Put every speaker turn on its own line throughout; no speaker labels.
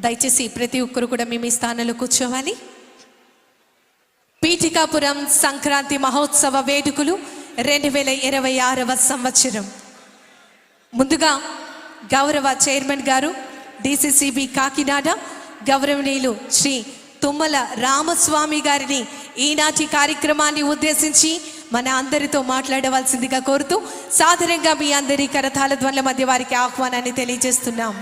దయచేసి ప్రతి ఒక్కరు కూడా మీ స్థానంలో కూర్చోవాలి. పీఠికాపురం సంక్రాంతి మహోత్సవ వేడుకలు 2026వ సంవత్సరం. ముందుగా గౌరవ చైర్మన్ గారు DCCB కాకినాడ గౌరవనీయులు శ్రీ తుమ్మల రామస్వామి గారిని ఈనాటి కార్యక్రమాన్ని ఉద్దేశించి మన అందరితో మాట్లాడవలసిందిగా కోరుతూ సాధారణంగా మీ అందరి కరతాళ ధ్వనుల మధ్య వారికి ఆహ్వానాన్ని తెలియజేస్తున్నాం.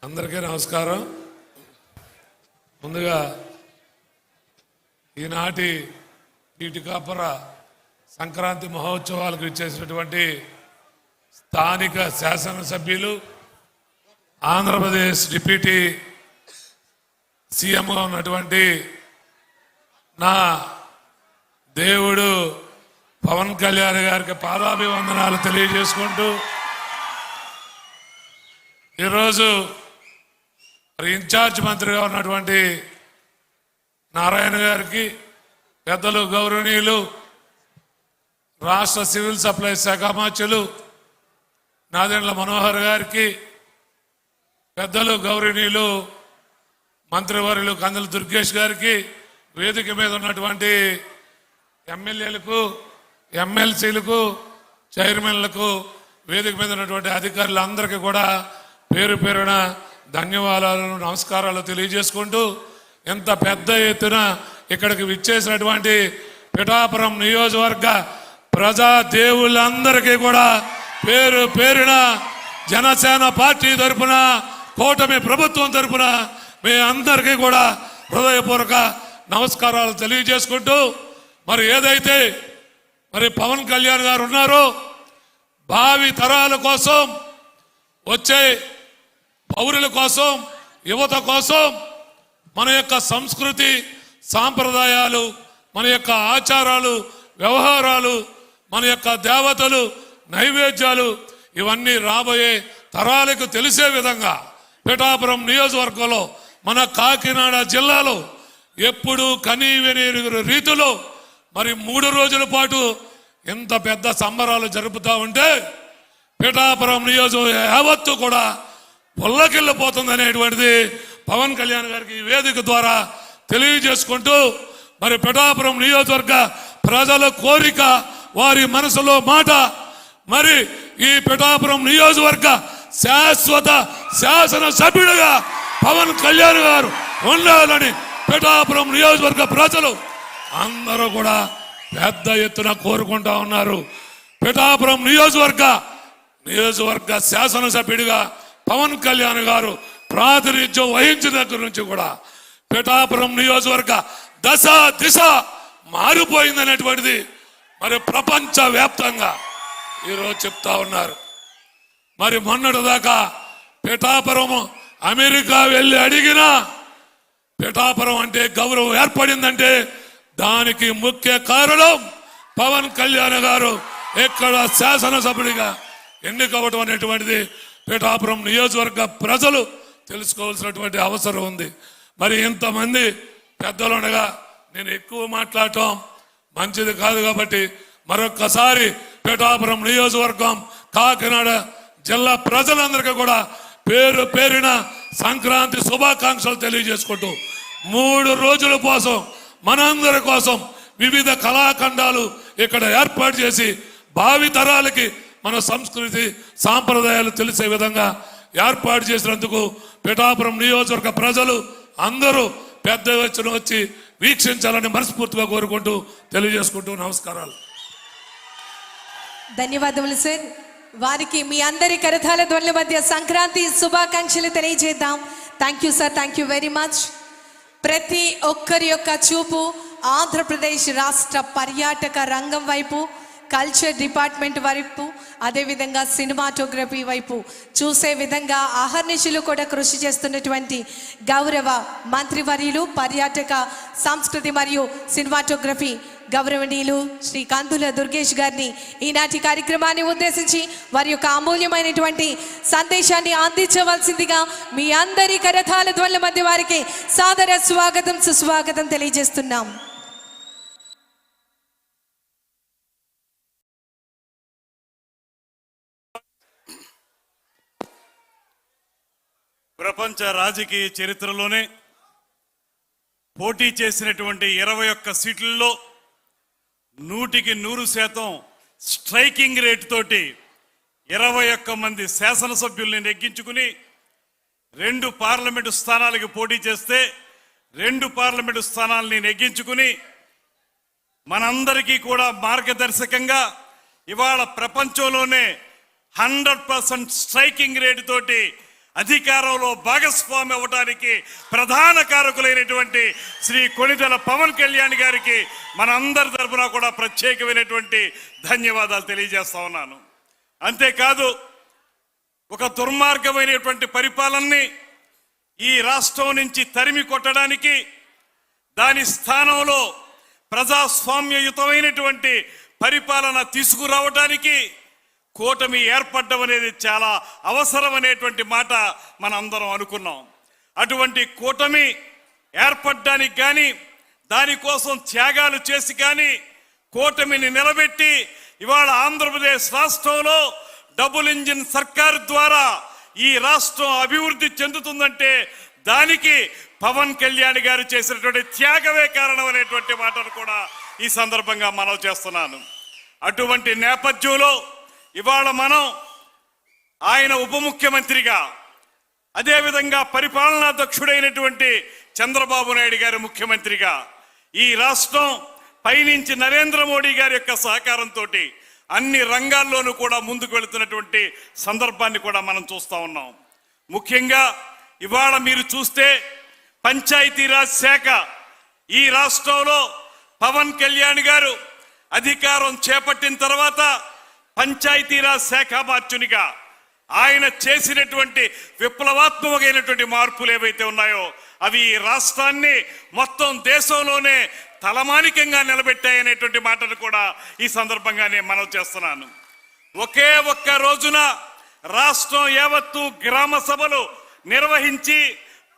అందరికీ నమస్కారం. ముందుగా ఈనాటి పీఠికాపుర సంక్రాంతి మహోత్సవాలకు ఇచ్చేసినటువంటి స్థానిక శాసనసభ్యులు, ఆంధ్రప్రదేశ్ డిప్యూటీ సీఎంగా ఉన్నటువంటి నా దేవుడు పవన్ కళ్యాణ్ గారికి పాదాభివందనాలు తెలియజేసుకుంటూ, ఈరోజు ఇన్ఛార్జ్ మంత్రిగా ఉన్నటువంటి నారాయణ గారికి, పెద్దలు గౌరవనీయులు రాష్ట్ర సివిల్ సప్లైస్ శాఖ మంత్రులు నాదెండ్ల మనోహర్ గారికి, పెద్దలు గౌరవనీయులు మంత్రివర్యులు కందుల దుర్గేష్ గారికి, వేదిక మీద ఉన్నటువంటి ఎమ్మెల్యేలకు, ఎమ్మెల్సీలకు, చైర్మన్లకు, వేదిక మీద ఉన్నటువంటి అధికారులందరికీ కూడా పేరు పేరున ధన్యవాదాలు, నమస్కారాలు తెలియజేసుకుంటూ, ఎంత పెద్ద ఎత్తున ఇక్కడికి విచ్చేసినటువంటి పిఠాపురం నియోజకవర్గ ప్రజా దేవుళ్ళందరికీ కూడా పేరు పేరున జనసేన పార్టీ తరఫున, కూటమి ప్రభుత్వం తరఫున మీ అందరికీ కూడా హృదయపూర్వక నమస్కారాలు తెలియజేసుకుంటూ, మరి ఏదైతే పవన్ కళ్యాణ్ గారు ఉన్నారో భావి తరాల కోసం, వచ్చే పౌరుల కోసం, యువత కోసం మన యొక్క సంస్కృతి సాంప్రదాయాలు, మన యొక్క ఆచారాలు, వ్యవహారాలు, మన యొక్క దేవతలు, నైవేద్యాలు ఇవన్నీ రాబోయే తరాలకు తెలిసే విధంగా పిఠాపురం నియోజకవర్గంలో, మన కాకినాడ జిల్లాలో ఎప్పుడు కనీవిని రీతిలో 3 రోజుల పాటు ఎంత పెద్ద సంబరాలు జరుపుతూ ఉంటే పిఠాపురం నియోజకవర్గం యావత్తు కూడా పొల్లకిల్లిపోతుంది అనేటువంటిది పవన్ కళ్యాణ్ గారికి ఈ వేదిక ద్వారా తెలియజేసుకుంటూ, పిఠాపురం నియోజకవర్గ ప్రజల కోరిక, వారి మనసులో మాట, ఈ పిఠాపురం నియోజకవర్గ శాశ్వత శాసన సభ్యుడిగా పవన్ కళ్యాణ్ గారు ఉండాలని పిఠాపురం నియోజకవర్గ ప్రజలు అందరూ కూడా పెద్ద ఎత్తున కోరుకుంటా ఉన్నారు. పిఠాపురం నియోజకవర్గ శాసనసభ్యుడిగా పవన్ కళ్యాణ్ గారు ప్రాతినిధ్యం వహించిన దగ్గర నుంచి కూడా పిఠాపురం నియోజకవర్గ దశ దిశ మారిపోయిందనేటువంటిది ప్రపంచ వ్యాప్తంగా ఈరోజు చెప్తా ఉన్నారు. మొన్నటి దాకా పిఠాపురం అమెరికా వెళ్ళి అడిగినా పిఠాపురం అంటే గౌరవం ఏర్పడిందంటే దానికి ముఖ్య కారణం పవన్ కళ్యాణ్ గారు ఇక్కడ శాసనసభ్యుడిగా ఎన్నికవడం అనేటువంటిది పిఠాపురం నియోజకవర్గ ప్రజలు తెలుసుకోవాల్సినటువంటి అవసరం ఉంది. ఇంతమంది పెద్దలు ఉండగా నేను ఎక్కువ మాట్లాడటం మంచిది కాదు కాబట్టి మరొక్కసారి పిఠాపురం నియోజకవర్గం, కాకినాడ జిల్లా ప్రజలందరికీ కూడా పేరు పేరిన సంక్రాంతి శుభాకాంక్షలు తెలియజేసుకుంటూ, 3 రోజుల కోసం మనందరి కోసం వివిధ కళాఖండాలు ఇక్కడ ఏర్పాటు చేసి భావి తరాలకి మన సంస్కృతి సాంప్రదాయాలు తెలిసే విధంగా ఏర్పాటు చేసినందుకు పిఠాపురం నియోజకవర్గ ప్రజలు అందరూ పెద్ద ఎత్తున వచ్చి వీక్షించాలని మనస్ఫూర్తిగా కోరుకుంటూ తెలియజేసుకుంటూ నమస్కారాలు.
ధన్యవాదములు సార్. వారికి మీ అందరి కరతాళ ధ్వనుల మధ్య సంక్రాంతి శుభాకాంక్షలు తెలియజేద్దాం. Thank you sir, thank you very much. ప్రతి ఒక్కరి యొక్క చూపు ఆంధ్రప్రదేశ్ రాష్ట్ర పర్యాటక రంగం వైపు, కల్చర్ డిపార్ట్మెంట్ వైపు, అదేవిధంగా సినిమాటోగ్రఫీ వైపు చూసే విధంగా అహర్నిశలు కూడా కృషి చేస్తున్నటువంటి గౌరవ మంత్రివర్యులు పర్యాటక సంస్కృతి మరియు సినిమాటోగ్రఫీ గౌరవనీయులు శ్రీ కందుల దుర్గేష్ గారిని ఈనాటి కార్యక్రమాన్ని ఉద్దేశించి వారి యొక్క అమూల్యమైనటువంటి సందేశాన్ని అందించవలసిందిగా మీ అందరి కరతాళ ధ్వనుల మధ్య వారికి సాదర స్వాగతం సుస్వాగతం తెలియజేస్తున్నాం.
ప్రపంచ రాజకీయ చరిత్రలోనే పోటీ చేసినటువంటి 21 సీట్లలో 100% స్ట్రైకింగ్ రేట్ తోటి 21 మంది శాసనసభ్యుల్ని నెగ్గించుకుని 2 పార్లమెంటు స్థానాలకు పోటీ చేస్తే 2 పార్లమెంటు స్థానాలని నెగ్గించుకుని మనందరికీ కూడా మార్గదర్శకంగా ఇవాళ ప్రపంచంలోనే 100% స్ట్రైకింగ్ రేట్ తోటి అధికారంలో భాగస్వామి అవ్వడానికి ప్రధాన కారకులైనటువంటి శ్రీ కొణిదెల పవన్ కళ్యాణ్ గారికి మనందరి తరఫున కూడా ప్రత్యేకమైనటువంటి ధన్యవాదాలు తెలియజేస్తా ఉన్నాను. అంతేకాదు ఒక దుర్మార్గమైనటువంటి పరిపాలనని ఈ రాష్ట్రం నుంచి తరిమి కొట్టడానికి దాని స్థానంలో ప్రజాస్వామ్యయుతమైనటువంటి పరిపాలన తీసుకురావడానికి కూటమి ఏర్పడడం అనేది చాలా అవసరం అనేటువంటి మాట మనందరం అనుకున్నాం. అటువంటి కూటమి ఏర్పడడానికి కానీ దానికోసం త్యాగాలు చేసి కానీ కూటమిని నిలబెట్టి ఇవాళ ఆంధ్రప్రదేశ్ రాష్ట్రంలో డబుల్ ఇంజిన్ సర్కార్ ద్వారా ఈ రాష్ట్రం అభివృద్ధి చెందుతుందంటే దానికి పవన్ కళ్యాణ్ గారు చేసినటువంటి త్యాగమే కారణం అనేటువంటి మాటను కూడా ఈ సందర్భంగా మనవి చేస్తున్నాను. అటువంటి నేపథ్యంలో ఇవాళ మనం ఆయన ఉప ముఖ్యమంత్రిగా అదేవిధంగా పరిపాలనా దక్షుడైనటువంటి చంద్రబాబు నాయుడు గారి ముఖ్యమంత్రిగా ఈ రాష్ట్రం పైనుంచి నరేంద్ర మోడీ గారి యొక్క సహకారంతో అన్ని రంగాల్లోనూ కూడా ముందుకు వెళుతున్నటువంటి సందర్భాన్ని కూడా మనం చూస్తూ ఉన్నాం. ముఖ్యంగా ఇవాళ మీరు చూస్తే పంచాయతీరాజ్ శాఖ ఈ రాష్ట్రంలో పవన్ కళ్యాణ్ గారు అధికారం చేపట్టిన తర్వాత పంచాయతీరాజ్ శాఖ మార్చునిగా ఆయన చేసినటువంటి విప్లవాత్మకమైనటువంటి మార్పులు ఏవైతే ఉన్నాయో అవి ఈ రాష్ట్రాన్ని మొత్తం దేశంలోనే తలమానికంగా నిలబెట్టాయనేటువంటి మాటను కూడా ఈ సందర్భంగా నేను మనవి చేస్తున్నాను. ఒకే ఒక్క రోజున రాష్ట్రం యావత్తు గ్రామ సభలు నిర్వహించి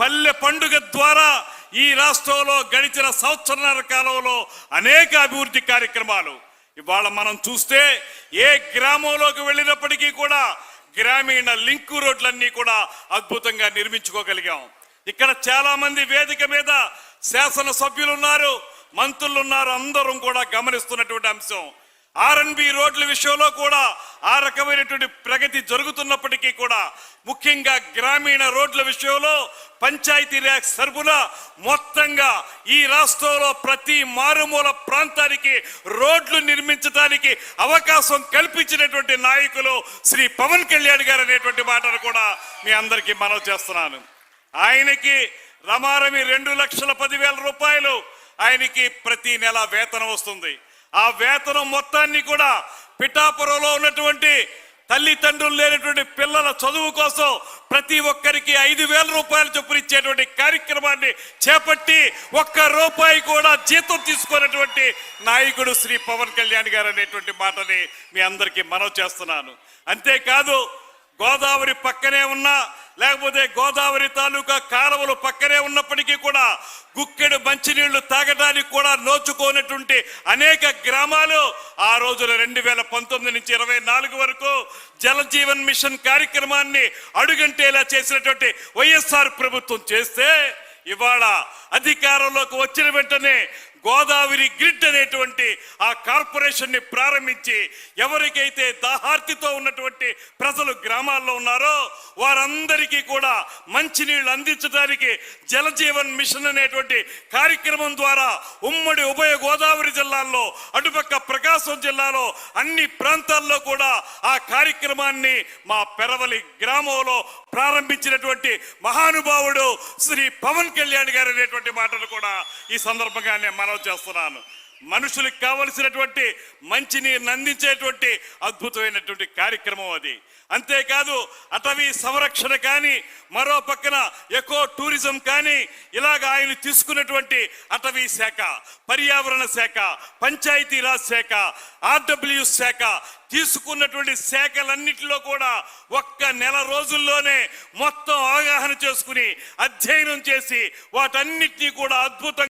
పల్లె పండుగ ద్వారా ఈ రాష్ట్రంలో గడిచిన సంవత్సరాల కాలంలో అనేక అభివృద్ధి కార్యక్రమాలు ఇవాళ మనం చూస్తే ఏ గ్రామంలోకి వెళ్ళినప్పటికీ కూడా గ్రామీణ లింకు రోడ్లన్నీ కూడా అద్భుతంగా నిర్మించుకోగలిగాం. ఇక్కడ చాలా మంది వేదిక మీద శాసన సభ్యులు ఉన్నారు, మంత్రులు ఉన్నారు, అందరం కూడా గమనిస్తున్నటువంటి అంశం. R&B రోడ్ల విషయంలో కూడా ఆ రకమైనటువంటి ప్రగతి జరుగుతున్నప్పటికీ కూడా ముఖ్యంగా గ్రామీణ రోడ్ల విషయంలో పంచాయతీరాజ్ సర్పున మొత్తంగా ఈ రాష్ట్రంలో ప్రతి మారుమూల ప్రాంతానికి రోడ్లు నిర్మించడానికి అవకాశం కల్పించినటువంటి నాయకులు శ్రీ పవన్ కళ్యాణ్ గారు అనేటువంటి మాటను కూడా మీ అందరికీ మనవి చేస్తున్నాను. ఆయనకి రమారమి 2,10,000 రూపాయలు ఆయనకి ప్రతి నెల వేతనం వస్తుంది. ఆ వేతనం మొత్తాన్ని కూడా పిఠాపురంలో ఉన్నటువంటి తల్లిదండ్రులు లేనటువంటి పిల్లల చదువు కోసం ప్రతి ఒక్కరికి 5,000 రూపాయలు చొప్పున ఇచ్చేటువంటి కార్యక్రమాన్ని చేపట్టి ₹1 కూడా జీతం తీసుకున్నటువంటి నాయకుడు శ్రీ పవన్ కళ్యాణ్ గారు అనేటువంటి మాటని మీ అందరికీ మనవి చేస్తున్నాను. అంతేకాదు గోదావరి పక్కనే ఉన్నా లేకపోతే గోదావరి తాలూకా కాలువలు పక్కనే ఉన్నప్పటికీ కూడా గుక్కెడు మంచినీళ్లు తాగడానికి కూడా నోచుకోనటువంటి అనేక గ్రామాలు ఆ రోజున 2019 నుంచి 24 వరకు జల జీవన్ మిషన్ కార్యక్రమాన్ని అడుగంటేలా చేసినటువంటి వైఎస్ఆర్ ప్రభుత్వం చేస్తే ఇవాళ అధికారంలోకి వచ్చిన వెంటనే గోదావరి గ్రిడ్ అనేటువంటి ఆ కార్పొరేషన్ ని ప్రారంభించి ఎవరికైతే దాహార్తితో ఉన్నటువంటి ప్రజలు గ్రామాల్లో ఉన్నారో వారందరికీ కూడా మంచినీళ్లు అందించడానికి జల జీవన్ మిషన్ అనేటువంటి కార్యక్రమం ద్వారా ఉమ్మడి ఉభయ గోదావరి జిల్లాల్లో అటుపక్క ప్రకాశం జిల్లాలో అన్ని ప్రాంతాల్లో కూడా ఆ కార్యక్రమాన్ని మా పెరవలి గ్రామంలో ప్రారంభించినటువంటి మహానుభావుడు శ్రీ పవన్ కళ్యాణ్ గారు అనేటువంటి మాటలు కూడా ఈ సందర్భంగా నేను మనవి చేస్తున్నాను. మనుషులకు కావలసినటువంటి మంచినీరుని అందించేటువంటి అద్భుతమైనటువంటి కార్యక్రమం అది. అంతేకాదు అటవీ సంరక్షణ కానీ, మరో పక్కన ఎకో టూరిజం కానీ, ఇలాగ ఆయన తీసుకున్నటువంటి అటవీ శాఖ, పర్యావరణ శాఖ, పంచాయతీరాజ్ శాఖ, ఆర్డబ్ల్యూ శాఖ తీసుకున్నటువంటి శాఖలన్నిటిలో కూడా ఒక్క నెల రోజుల్లోనే మొత్తం అవగాహన చేసుకుని అధ్యయనం చేసి వాటన్నిటినీ కూడా అద్భుతంగా